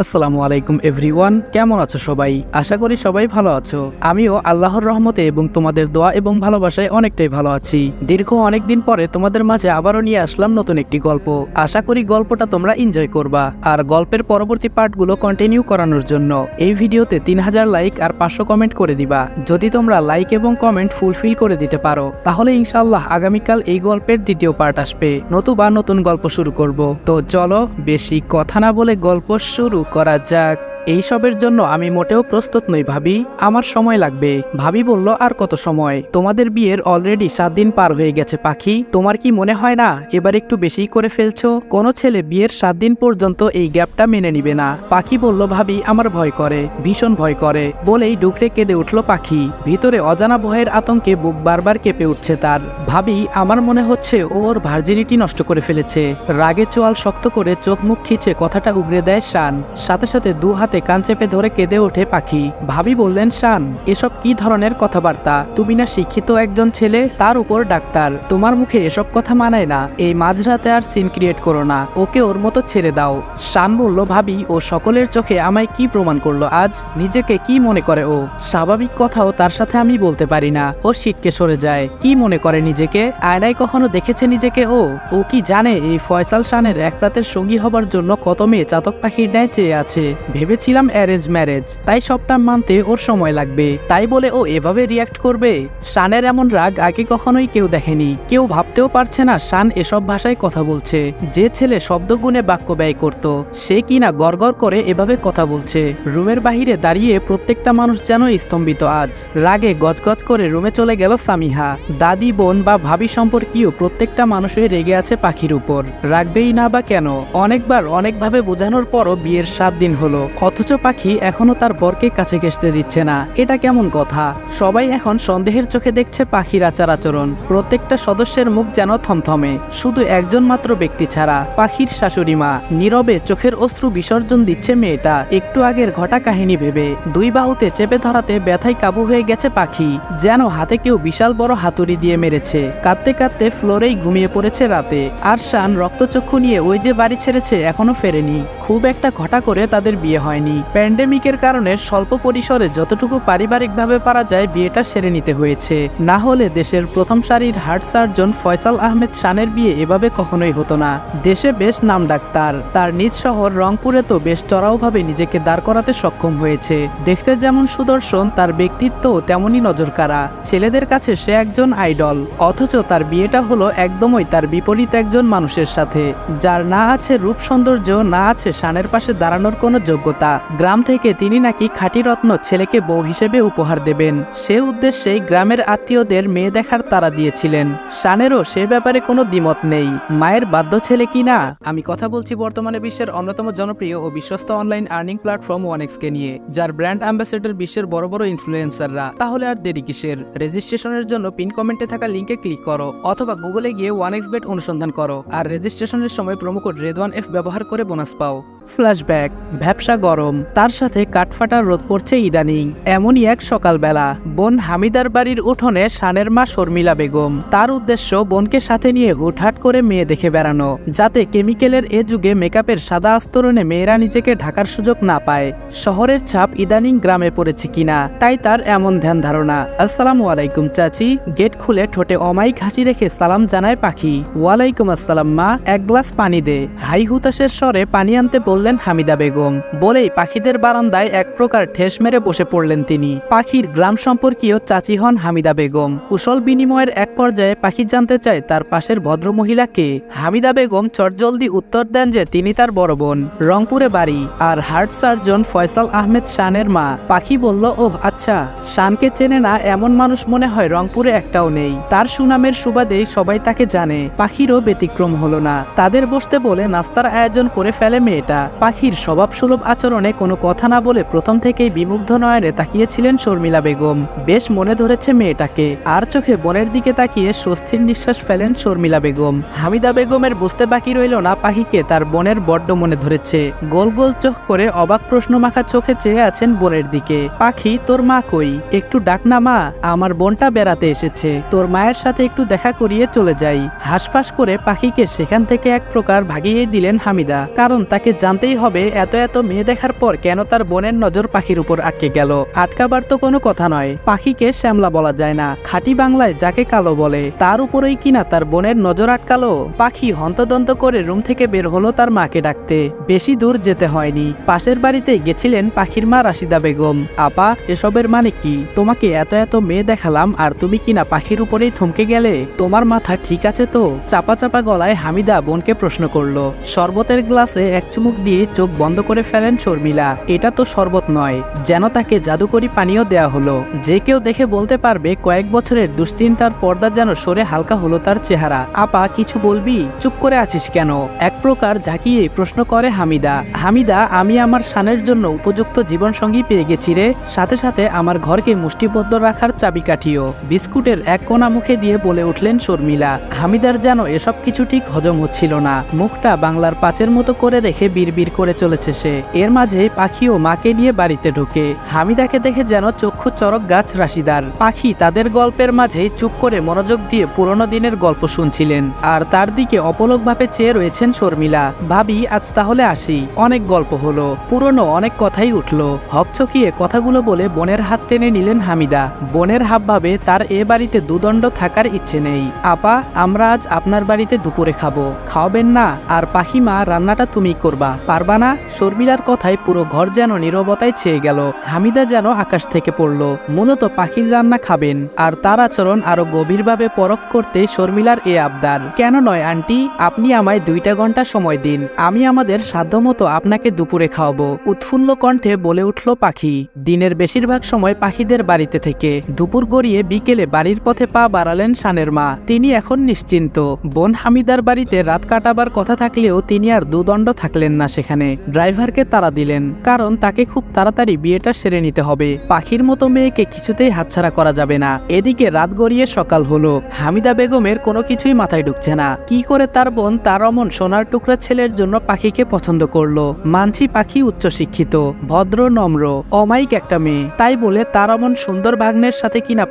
আসসালামু আলাইকুম এভরিওয়ান, কেমন আছো সবাই? আশা করি সবাই ভালো আছো। আমিও আল্লাহর রহমতে এবং তোমাদের দোয়া এবং ভালোবাসায় অনেকটাই ভালো আছি। দীর্ঘ অনেকদিন পরে তোমাদের মাঝে আবারও নিয়ে আসলাম নতুন একটি গল্প। আশা করি গল্পটা তোমরা এনজয় করবা। আর গল্পের পরবর্তী পার্টগুলো কন্টিনিউ করানোর জন্য এই ভিডিওতে 3000 লাইক আর 500 কমেন্ট করে দিবা। যদি তোমরা লাইক এবং কমেন্ট ফুলফিল করে দিতে পারো তাহলে ইনশাআল্লাহ আগামীকাল এই গল্পের দ্বিতীয় পার্ট আসবে, নতুবা নতুন গল্প শুরু করব। তো চলো বেশি কথা না বলে গল্প শুরু করা যাক। এইসবের জন্য আমি মোটেও প্রস্তুত নই ভাবি, আমার সময় লাগবে। ভাবি বলল, আর কত সময়? তোমাদের বিয়ের অলরেডি 7 দিন পার হয়ে গেছে পাখি। তোমার কি মনে হয় না এবার একটু বেশি করে ফেলছো? কোনো ছেলে বিয়ের 7 দিন পর্যন্ত এই গ্যাপটা মেনে নিবে না। পাখি বলল, ভাবি আমার ভয় করে, ভীষণ ভয় করে। বলেই ডুকরে কেঁদে উঠল পাখি। ভিতরে অজানা ভয়ের আতঙ্কে বুক বারবার কেঁপে উঠছে তার। ভাবি, আমার মনে হচ্ছে ওর ভার্জিনিটি নষ্ট করে ফেলেছে। রাগে চোয়াল শক্ত করে চোখ মুখ খিচে কথাটা উগরে দেয় শান। সাথে সাথে দু হাতে কান চেপে ধরে কেঁদে ওঠে পাখি। ভাবি বললেন, শান এসব কি ধরনের কথাবার্তা? তুমি না শিক্ষিত একজন ছেলে, তার উপর ডাক্তার, তোমার মুখে এসব কথা মানায় না। এই মাঝরাতে আর সিন ক্রিয়েট করো না, ওকে ওর মতো ছেড়ে দাও। শান বলল, ভাবি ও সকলের চোখে আমায় কি প্রমাণ করলো আজ? নিজেকে কি মনে করে ও? স্বাভাবিক কথাও তার সাথে আমি বলতে পারি না, ও সিটকে সরে যায়। কি মনে করে নিজেকে? আয়নায় কখনো দেখেছে নিজেকে ও কি জানে এই ফয়সাল শানের এক রাতের সঙ্গী হবার জন্য কত মেয়ে চাতক পাখির ন্যায় চেয়ে আছে? ভেবেছিলাম অ্যারেঞ্জ ম্যারেজ, তাই সবটা মানতে ওর সময় লাগবে, তাই বলে ও এভাবে রিয়াক্ট করবে? শানের এমন রাগ আগে কখনোই কেউ দেখেনি। কেউ ভাবতেও পারছে না শান এসব ভাষায় কথা বলছে। যে ছেলে শব্দ গুণে বাক্য ব্যয় করত, সে কিনা গড়গড় করে এভাবে কথা বলছে। রুমের বাহিরে দাঁড়িয়ে প্রত্যেকটা মানুষ যেন স্তম্ভিত আজ। রাগে গজগজ করে রুমে চলে গেল সামিহা। দাদি, বোন বা ভাবি সম্পর্কীয় প্রত্যেকটা মানুষের রেগে আছে পাখির উপর। রাখবেই না বা কেন? অনেকবার অনেকভাবে বোঝানোর পরও বিয়ের 7 দিন হলো, অথচ পাখি এখনো তার বরকে কাছে ঘেঁষতে দিচ্ছে না। এটা কেমন কথা? সবাই এখন সন্দেহের চোখে দেখছে পাখির আচার আচরণ। প্রত্যেকটা সদস্যের মুখ যেন থমথমে, শুধু একজন মাত্র ব্যক্তি ছাড়া, পাখির শাশুড়ি মা। নীরবে চোখের অশ্রু বিসর্জন দিচ্ছে মেয়েটা একটু আগের ঘটা কাহিনী ভেবে। দুই বাহুতে চেপে ধরাতে ব্যথায় কাবু হয়ে গেছে পাখি, যেন হাতে কেউ বিশাল বড় হাতুড়ি দিয়ে মেরেছে। কাঁদতে কাঁদতে ফ্লোরেই ঘুমিয়ে পড়েছে রাতে। আর শান রক্তচক্ষু নিয়ে ওই যে বাড়ি ছেড়েছে এখনো ফেরেনি। খুব একটা ঘটা করে তাদের বিয়ে হয়নি। প্যান্ডেমিকের কারণে স্বল্প পরিসরে যতটুকু পারিবারিকভাবে পারা যায় বিয়েটা সেরে নিতে হয়েছে। না হলে দেশের প্রথম সারির হার্ট সার্জন ফয়সাল আহমেদ শানের বিয়ে এভাবে কখনোই হতো না। দেশে বেশ নাম ডাক্তার, তার নিজ শহর রংপুরে তো বেশ চড়াওভাবে নিজেকে দাঁড় করাতে সক্ষম হয়েছে। দেখতে যেমন সুদর্শন, তার ব্যক্তিত্ব তেমনই নজরকাড়া। ছেলেদের কাছে সে একজন আইডল, অথচ তার বিয়েটা হলো একদমই তার বিপরীত একজন মানুষের সাথে, যার না আছে রূপ সৌন্দর্য, না আছে শানের পাশে দাঁড়ানোর কোনো যোগ্যতা। গ্রাম থেকে তিনি নাকি খাঁটি রত্ন ছেলেকে বউ হিসেবে উপহার দেবেন, সে উদ্দেশ্যেই গ্রামের আত্মীয়দের মেয়ে দেখার তাড়া দিয়েছিলেন। শানেরও সে ব্যাপারে কোনো দ্বিমত নেই। মায়ের বাধ্য ছেলে কি না? আমি কথা বলছি বর্তমানে বিশ্বের অন্যতম জনপ্রিয় ও বিশ্বস্ত অনলাইন আর্নিং প্ল্যাটফর্ম ওয়ানএক্সকে নিয়ে, যার ব্র্যান্ড অ্যাম্বাসেডর বিশ্বের বড় বড় ইনফ্লুয়েন্সাররা। তাহলে আর দেরি কিসের? রেজিস্ট্রেশনের জন্য পিন কমেন্টে থাকা লিঙ্কে ক্লিক করো, অথবা গুগলে গিয়ে ওয়ানএক্সবেট অনুসন্ধান করো, আর রেজিস্ট্রেশনের সময় প্রোমোকোড রেদওয়ান এফ ব্যবহার করে বোনাস পাও। ফ্ল্যাশব্যাক। ভ্যাপসা গরম, তার সাথে কাঠফাটা রোদ পড়ছে ইদানিং। এমনই এক সকালবেলা বোন হামিদার বাড়ির উঠোনে শানের মা শর্মিলা বেগম। তার উদ্দেশ্য বোনকে সাথে নিয়ে হুটহাট করে মেয়ে দেখে বেড়ানো, যাতে কেমিক্যালের এ যুগে মেকআপের সাদা আস্তরণে মেয়েরা নিজেকে ঢাকার সুযোগ না পায়। শহরের ছাপ ইদানিং গ্রামে পড়েছে কিনা, তাই তার এমন ধ্যান ধারণা। আসসালামু আলাইকুম চাচি। গেট খুলে ঠোঁটে অমায়িক হাসি রেখে সালাম জানায় পাখি। ওয়ালাইকুম আসসালাম মা, এক গ্লাস পানি দে। হাই হুতাশের স্বরে পানি আনতে বললেন হামিদা বেগম। বলেই পাখিদের বারান্দায় এক প্রকার ঠেস মেরে বসে পড়লেন তিনি। পাখির গ্রাম সম্পর্কীয় চাচি হন হামিদা বেগম। কুশল বিনিময়ের এক পর্যায়ে পাখি জানতে চায় তার পাশের ভদ্রমহিলা কে। হামিদা বেগম চটজলদি উত্তর দেন যে তিনি তার বড় বোন, রংপুরে বাড়ি, আর হার্ট সার্জন ফয়সাল আহমেদ শানের মা। পাখি বলল, ওহ আচ্ছা, শানকে চেনে না এমন মানুষ মনে হয় রংপুরে একটাও নেই। তার সুনামের সুবাদেই সবাই তাকে জানে। পাখিরও ব্যতিক্রম হলো না। তাদের বসতে বলে নাস্তার আয়োজন করে ফেলে মেয়েটা। পাখির স্বভাবসুলভ আচরণে কোনো কথা না বলে প্রথম থেকেই বিমুগ্ধ নয়নে তাকিয়েছিলেন শর্মিলা বেগম। বেশ মনে ধরেছে মেয়েটাকে। আর চোখে বোনের দিকে তাকিয়ে স্বস্তির নিঃশ্বাস ফেলেন শর্মিলা বেগম। হামিদা বেগমের বুঝতে বাকি রইল না পাখিকে তার বোনের বড্ড মনে ধরেছে। গোল গোল চোখ করে অবাক প্রশ্ন মাখা চোখে চেয়ে আছেন বোনের দিকে। পাখি, তোর মা কই? একটু ডাক না মা, আমার বোনটা বেড়াতে এসেছে, তোর মায়ের সাথে একটু দেখা করিয়ে চলে যাই। হাঁসফাঁস করে পাখিকে সেখান থেকে এক প্রকার ভাগিয়ে দিলেন হামিদা, কারণ তাকে জানতেই হবে এত এত মেয়ে দেখার পর কেন তার বোনের নজর পাখির উপর আটকে গেল। আটকাবার তো কোনো কথা নয়, পাখিকে শ্যামলা বলা যায় না, খাঁটি বাংলায় যাকে কালো বলে, তার উপরেই কিনা তার বোনের নজর আটকালো। পাখি হন্তদন্ত করে রুম থেকে বের হলো তার মাকে ডাকতে। বেশি দূর যেতে হয়নি, পাশের বাড়িতে গেছিলেন পাখির মা রাশিদা বেগম। আপা, এসবের মানে কি? তোমাকে এত এত মেয়ে দেখালাম আর তুমি কিনা পাখির উপরেই থমকে গেলে? তোমার মাথা ঠিক আছে তো? চাপা চাপা গলায় হামিদা বোনকে প্রশ্ন করলো। শরবতের গ্লাসে এক চুমুক দিয়ে চোখ বন্ধ করে ফেলেন শর্মিলা। এটা তো শরবত নয়, যেন তাকে জাদুকরি পানীয় দেয়া হলো। যে কেউ দেখে বলতে পারবে কয়েক বছরের দুশ্চিন্তার পর্দা যেন সরে হালকা হলো তার চেহারা। আপা, কিছু বলবি? চুপ করে আছিস কেন? এক প্রকার ঝাঁকিয়ে প্রশ্ন করে হামিদা। হামিদা, আমি আমার শানের জন্য উপযুক্ত জীবনসঙ্গী পেয়ে গেছি রে, সাথে সাথে আমার ঘরকে মুষ্টিবদ্ধ রাখার চাবিকাঠিও। বিস্কুটের এক কোণা মুখে দিয়ে বলে উঠলেন শর্মিলা। হামিদার যেন এসব কিছু ঠিক হজম হচ্ছিল না, মুখটা বাংলার পাঁচের মতো করে রেখে বিড়বিড় করে চলেছে সে। এর মাঝে পাখিও মাকে নিয়ে বাড়িতে ঢোকে। হামিদাকে দেখে যেন চক্ষু চরক গাছ রাশিদার। পাখি তাদের গল্পের মাঝে চুপ করে মনোযোগ দিয়ে পুরনো দিনের গল্প শুনছিলেন, আর তার দিকে অপলকভাবে চেয়ে রয়েছেন শর্মিলা। ভাবি, আজ তাহলে আসি, অনেক গল্প হলো, পুরনো অনেক কথাই উঠলো। হকচকিয়ে কথাগুলো বলে বোনের হাত টেনে নিলেন হামিদা। বোনের হাবভাবে তার এ বাড়িতে দুদণ্ড থাকার ইচ্ছে নেই। আপা, আমরা আজ আপনার বাড়িতে দুপুরে খাবো, খাওয়াবেন না? আর পাখি মা, রান্নাটা তুমি করবা, পারবা না? শর্মিলার কথায় পুরো ঘর যেন নীরবতায় ছেয়ে গেল। হামিদা যেন আকাশ থেকে পড়ল। মূলত পাখির রান্না খাবেন, আর তার আচরণ আরো গভীরভাবে পরখ করতে শর্মিলার এ আবদার। কেন নয় আন্টি, আপনি আমায় 2টা ঘন্টা সময় দিন, আমি আমাদের সাধ্যমতো আপনাকে দুপুরে খাওয়াবো, উৎফুল্ল কণ্ঠে বলে উঠল পাখি। দিনের বেশিরভাগ সময় পাখিদের বাড়িতে থেকে দুপুর গড়িয়ে বিকেলে বাড়ির পথে পা বাড়ালেন শানের মা। তিনি এখন নিশ্চিন্ত। বোন হামিদার বাড়িতে রাত কাটাবার কথা থাকলেও তিনি আর দুদণ্ড থাকলেন না সেখানে। ড্রাইভারকে তাড়া দিলেন, কারণ তাকে খুব তাড়াতাড়ি বিয়েটা সেরে নিতে হবে। পাখির মতো মেয়েকে কিছুতেই হাতছাড়া করা যাবে না। এদিকে রাত গড়িয়ে সকাল হলো। হামিদা বেগমের কোনো কিছুই মাথায় ঢুকছে না। কি করে তার বোন তার অমন সোনার টুকরা ছেলের জন্য পাখিকে পছন্দ করলো? মানছি পাখি উচ্চশিক্ষিত, ভদ্র, নম্র, অমায়িক একটা মেয়ে, তাই বলে তার অমন সুন্দর ভাগ্নের সাথে কিনা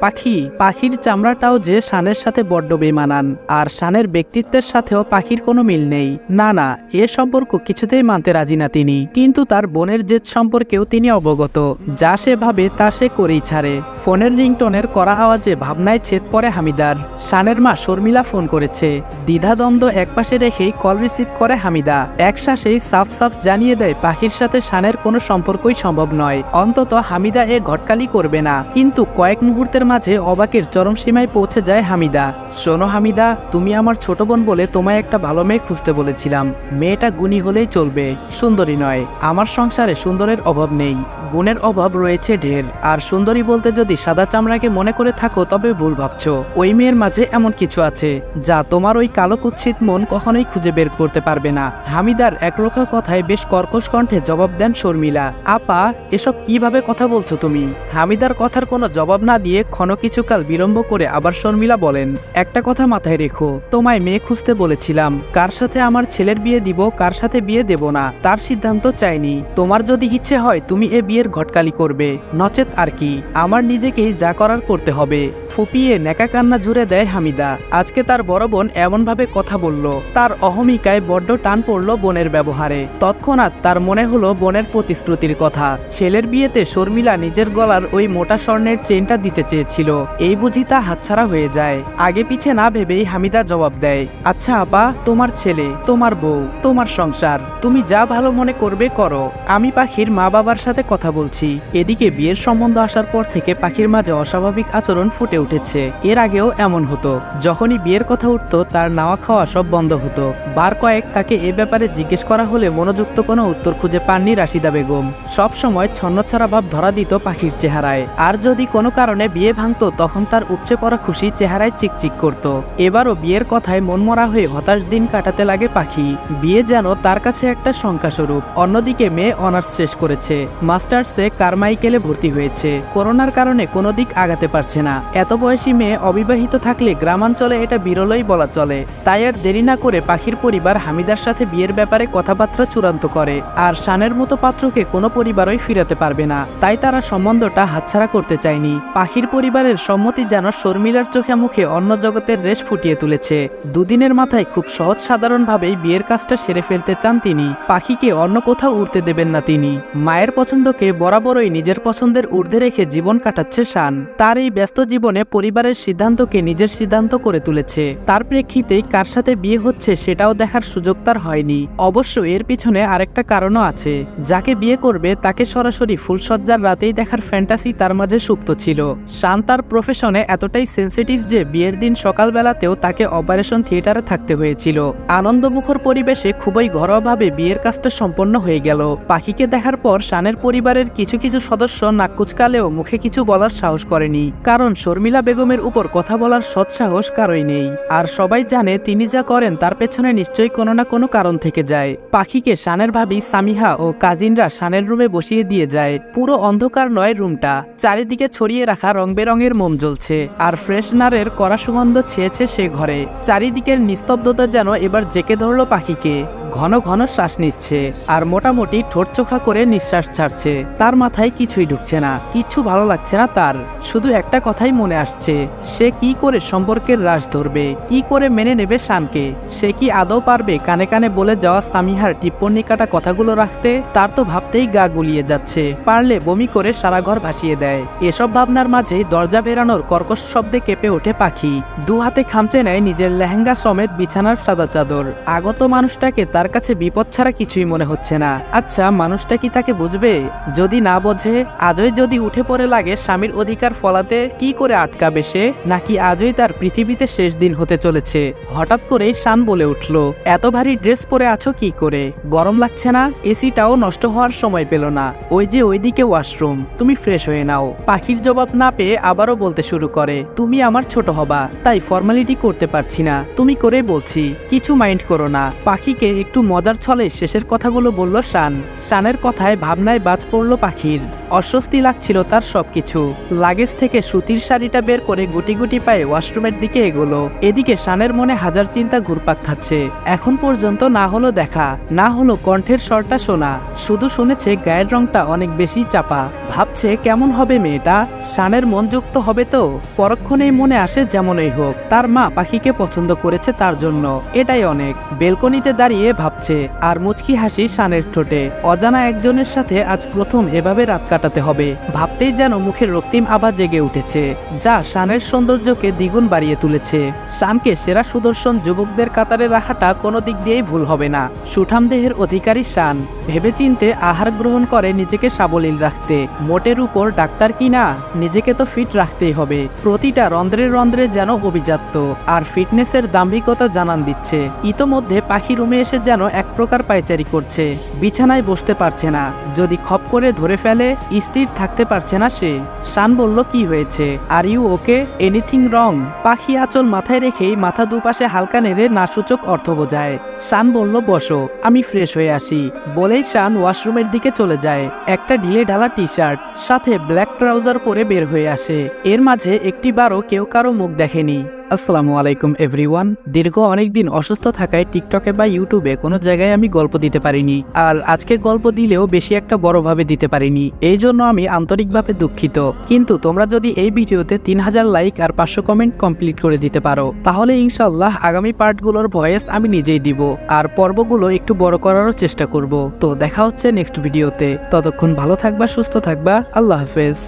পাখির চামড়াটাও যে শানের সাথে বড্ড বেমানান, আর শানের ব্যক্তিত্বের সাথেও পাখির কোনো মিল নেই। না না, এ সম্পর্ক কিছুতেই মানতে রাজি না তিনি। কিন্তু তার বোনের জেদ সম্পর্কেও তিনি অবগত। যা সে ভাবে তা সে করেই ছাড়ে। ফোনের রিংটোনের কড়া আওয়াজে ভাবনায় ছেদ পড়ে হামিদার। শানের মা শর্মিলা ফোন করেছে। দ্বিধাদ্বন্দ্ব একপাশে রেখেই কল রিসিভ করে হামিদা। এক শ্বাসেই সাফ সাফ জানিয়ে দেয় পাখির সাথে শানের কোনো সম্পর্কই সম্ভব নয়। অন্তত হামিদা এ ঘটকালি করবে না। কিন্তু কয়েক মুহূর্তের মাঝে অবাকের চরম সীমায় পৌঁছে যায় হামিদা। শোনো হামিদা, তুমি আমার ছোট বোন বলে তোমায় একটা ভালো মেয়ে খুঁজতে বলেছিলাম। মেয়েটা গুণী হলেই চলবে, সুন্দরী নয়। আমার সংসারে সুন্দরের অভাব নেই, গুণের অভাব রয়েছে ঢের। আর সুন্দরী বলতে যদি সাদা চামড়াকে মনে করে থাকো তবে ভুল ভাবছো। ওই মেয়ের মাঝে এমন কিছু আছে যা তোমার ওই কালো কুৎসিত মন কখনোই খুঁজে বের করতে পারবে না। হামিদার একরোখা কথায় বেশ কর্কশ কণ্ঠে জবাব দেন শর্মিলা। আপা, এসব কিভাবে কথা বলছো তুমি? হামিদার কথার কোনো জবাব না দিয়ে ক্ষণ কিছুকাল বিলম্ব করে আবার শর্মিলা বলেন, একটা কথা মাথায় রেখো, তোমায় মেয়ে খুঁজতে বলেছিলাম। কার সাথে আমার ছেলের বিয়ে দিব, কার সাথে বিয়ে দেব না, তার সিদ্ধান্ত চাইনি। তোমার যদি ইচ্ছে হয় তুমি এ বিয়ের ঘটকালি করবে, নচেত আর কি, আমার নিজেকেই যা করার করতে হবে। ফুপিয়ে নেকা কান্না জুড়ে দেয় হামিদা। আজকে তার বড় বোন এমনভাবে কথা বলল, তার অহমিকায় বড্ড টান পড়ল বোনের ব্যবহারে। তৎক্ষণাৎ তার মনে হলো বোনের প্রতিশ্রুতির কথা। ছেলের বিয়েতে শর্মিলা নিজের গলার ওই মোটা স্বর্ণের চেনটা দিতে চেয়েছিল, এই বুঝি তা হাতছাড়া হয়ে যায়। আগে পিছে না ভেবেই হামিদা জবাব দেয়, আচ্ছা আপা, তোমার ছেলে, তোমার বউ, তোমার সংসার, তুমি যা ভালো মনে করবে করো। আমি পাখির মা বাবার সাথে কথা বলছি। এদিকে বিয়ের সম্বন্ধ আসার পর থেকে পাখির মাঝে অস্বাভাবিক আচরণ ফুটে উঠেছে। এর আগেও এমন হতো, যখনই বিয়ের কথা উঠতো তার নাওয়া খাওয়া সব বন্ধ হতো। বার কয়েক তাকে এ ব্যাপারে জিজ্ঞেস করা হলে মনোযুক্ত কোনো উত্তর খুঁজে পাননি রাশিদা বেগম। সব সময় ছন্নছাড়া ভাব ধরা দিত পাখির চেহারায়। আর যদি কোনো কারণে বিয়ে ভাঙতো তখন তার উপচে পড়া খুশি চেহারায় চিকচিক করত। এবারও বিয়ের কথায় মনমরা হয়ে হতাশ দিন কাটাতে লাগে পাখি। বিয়ে যেন তার কাছে একটা সংখ্যাস্বরূপ। অন্যদিকে মেয়ে অনার্স শেষ করেছে, মাস্টার্সে কারমাইকেলে ভর্তি হয়েছে। করোনার কারণে কোনো দিক আগাতে পারছে না। এত বয়সী মেয়ে অবিবাহিত থাকলে গ্রামাঞ্চলে এটা বিরলই বলা চলে। তাই আর দেরি না করে পাখির পরিবার হামিদার সাথে বিয়ের ব্যাপারে কথাবার্তা চূড়ান্ত করে। আর শানের মতো পাত্রকে কোনো পরিবারই ফিরাতে পারবে না, তাই তারা সম্বন্ধটা হাতছাড়া করতে চায়নি। পাখির পরিবারের সম্মতি যেন শর্মিলার চোখে মুখে অন্য জগতের রেশ ফুটিয়ে তুলেছে। দুদিনের মাথায় খুব সহজ সাধারণভাবেই বিয়ের কাজটা সেরে ফেলতে চান তিনি। পাখিকে অন্য কোথাও উড়তে দেবেন না তিনি। মায়ের পছন্দকে বরাবরই নিজের পছন্দের ঊর্ধ্বে রেখে জীবন কাটাচ্ছে শান। তার এই ব্যস্ত জীবনে পরিবারের সিদ্ধান্তকে নিজের সিদ্ধান্ত করে তুলেছে। তার প্রেক্ষিতেই কার সাথে বিয়ে হচ্ছে সেটাও দেখার সুযোগ তার হয়নি। অবশ্য এর পিছনে আরেকটা কারণও আছে। যাকে বিয়ে করবে তাকে সরাসরি ফুলসজ্জার রাতেই দেখার ফ্যান্টাসি তার মাঝে সুপ্ত ছিল। শান তার প্রফেশনে এতটাই সেন্সিটিভ যে বিয়ের দিন সকালবেলাতেও তাকে অপারেশন থিয়েটারে থাকতে হয়েছিল। আনন্দমুখর পরিবেশে খুবই ঘরোয়াভাবে বিয়ের কাজটা সম্পন্ন হয়ে গেল। পাখিকে দেখার পর শানের পরিবারের কিছু কিছু সদস্য নাক কুচকালেও মুখে কিছু বলার সাহস করেনি, কারণ শর্মিলা বেগমের উপর কথা বলার সৎসাহস কারোই নেই। আর সবাই জানে তিনি যা করেন তার পেছনে নিশ্চয়ই কোনো না কোনো কারণ থেকে যায়। পাখিকে শানের ভাবি সামিহা ও কাজিনরা শানের রুমে বসিয়ে দিয়ে যায়। পুরো অন্ধকার নয় রুমটা, চারিদিকে ছড়িয়ে রাখা রং বেরঙের মোম জ্বলছে আর ফ্রেশনারের কড়া সুগন্ধ ছেয়েছে সে ঘরে। চারিদিকের নিস্তব্ধতা যেন এবার জেকে ধরল পাখিকে। ঘন ঘন শ্বাস নিচ্ছে আর মোটামুটি ঠোঁট চোখা করে নিঃশ্বাস ছাড়ছে। তার মাথায় কিছুই ঢুকছে না, কিচ্ছু ভালো লাগছে না তার। শুধু একটা কথাই মনে আসছে, সে কি করে সম্পর্কের রাশ ধরবে, কি করে মেনে নেবে শানকে। সে কি আদৌ পারবে কানে কানে বলে যাওয়া সামিহার টিপ্পনি কাটা কথাগুলো রাখতে? তার তো ভাবতেই গা গুলিয়ে যাচ্ছে। পারলে বমি করে সারা ঘর ভাসিয়ে দেয়। এসব ভাবনার মাঝেই দরজা বেরানোর কর্কশ শব্দে কেঁপে ওঠে পাখি। দু হাতে খামচে নেয় নিজের লেহেঙ্গা সমেত বিছানার সাদা চাদর। আগত মানুষটাকে তার কাছে বিপদ ছাড়া কিছুই মনে হচ্ছে না। আচ্ছা, মানুষটা কি তাকে বুঝবে? যদি না বোঝে, আজই যদি উঠে পড়ে লাগে স্বামীর অধিকার ফলাতে, কি করে আটকাবে সে? নাকি আজই তার পৃথিবীতে শেষ দিন হতে চলেছে? হঠাৎ করেই শান বলে উঠল, এত ভারী ড্রেস পরে আছো কি করে? গরম লাগছে না? এসিটাও নষ্ট হওয়ার সময় পেল না। ওই যে ওইদিকে ওয়াশরুম, তুমি ফ্রেশ হয়ে নাও। পাখির জবাব না পেয়ে আবারও বলতে শুরু করে, তুমি আমার ছোট হবা, তাই ফর্মালিটি করতে পারছি না, তুমি করে বলছি, কিছু মাইন্ড করো না। পাখিকে একটু মজার ছলে শেষের কথাগুলো বলল শান। শানের কথায় ভাবনায় বাজ পড়ল পাখির। অস্বস্তি লাগছিল তার সবকিছু। লাগেজ থেকে সুতির শাড়িটা বের করে গুটি গুটি পায়ে ওয়াশরুমের দিকে এগোলো। এদিকে শানের মনে হাজার চিন্তা ঘুরপাক খাচ্ছে। এখন পর্যন্ত না হলো দেখা, না হলো কণ্ঠের স্বরটা শোনা, শুধু শুনেছে গায়ের রংটা অনেক বেশি চাপা। ভাবছে কেমন হবে মেয়েটা, শানের মন যুক্ত হবে তো? পরক্ষণেই মনে আসে যেমনই হোক তার মা পাখিকে পছন্দ করেছে তার জন্য, এটাই অনেক। বেলকনিতে দাঁড়িয়ে ভাবছে আর মুচকি হাসি শানের ঠোঁটে। অজানা একজনের সাথে আজ প্রথম এভাবে রাত কাটাতে হবে। ভাবতেই যেন মুখের রক্তিম আভা জেগে উঠেছে, যা শানের সৌন্দর্যকে দ্বিগুণ বাড়িয়ে তুলেছে। শানকে সেরা সুদর্শন যুবকদের কাতারে রাখাটা কোনো দিক দিয়েই ভুল হবে না। সুঠাম দেহের অধিকারী শান ভেবেচিন্তে আহার গ্রহণ করে নিজেকে সাবলীল রাখতে। মোটের উপর ডাক্তার কি না, নিজেকে তো ফিট রাখতেই হবে। প্রতিটা রন্ধ্রে রন্ধ্রে যেন অভিজাত্য আর ফিটনেসের দাম্ভিকতা জানান দিচ্ছে। ইতোমধ্যে পাখি রুমে এসে যেন এক প্রকার পায়চারি করছে। বিছানায় বসতে পারছে না, যদি খপ করে ধরে ফেলে স্থির থাকতে পারছে না সে। শান বলল, কি হয়েছে? Are you okay? Anything wrong? Pakhi আঁচল মাথায় রেখেই মাথা দুপাশে হালকা নেড়ে নাসূচক অর্থ বোঝায়। শান বলল, বসো, আমি ফ্রেশ হয়ে আসি। বলেই শান ওয়াশরুমের দিকে চলে যায়। একটা ঢিলে ঢালা টি শার্ট সাথে ব্ল্যাক ট্রাউজার পরে বের হয়ে আসে। এর মাঝে একটিবারও কেউ কারো মুখ দেখেনি। আসসালামু আলাইকুম এভরিওয়ান। দীর্ঘ অনেকদিন অসুস্থ থাকায় টিকটকে বা ইউটিউবে কোনো জায়গায় আমি গল্প দিতে পারিনি, আর আজকে গল্প দিলেও বেশি একটা বড়ভাবে দিতে পারিনি। এই জন্য আমি আন্তরিকভাবে দুঃখিত। কিন্তু তোমরা যদি এই ভিডিওতে 3000 লাইক আর 500 কমেন্ট কমপ্লিট করে দিতে পারো, তাহলে ইনশাল্লাহ আগামী পার্টগুলোর ভয়েস আমি নিজেই দিব, আর পর্বগুলো একটু বড় করারও চেষ্টা করব। তো দেখা হচ্ছে নেক্সট ভিডিওতে। ততক্ষণ ভালো থাকবা, সুস্থ থাকবা। আল্লাহ হাফেজ।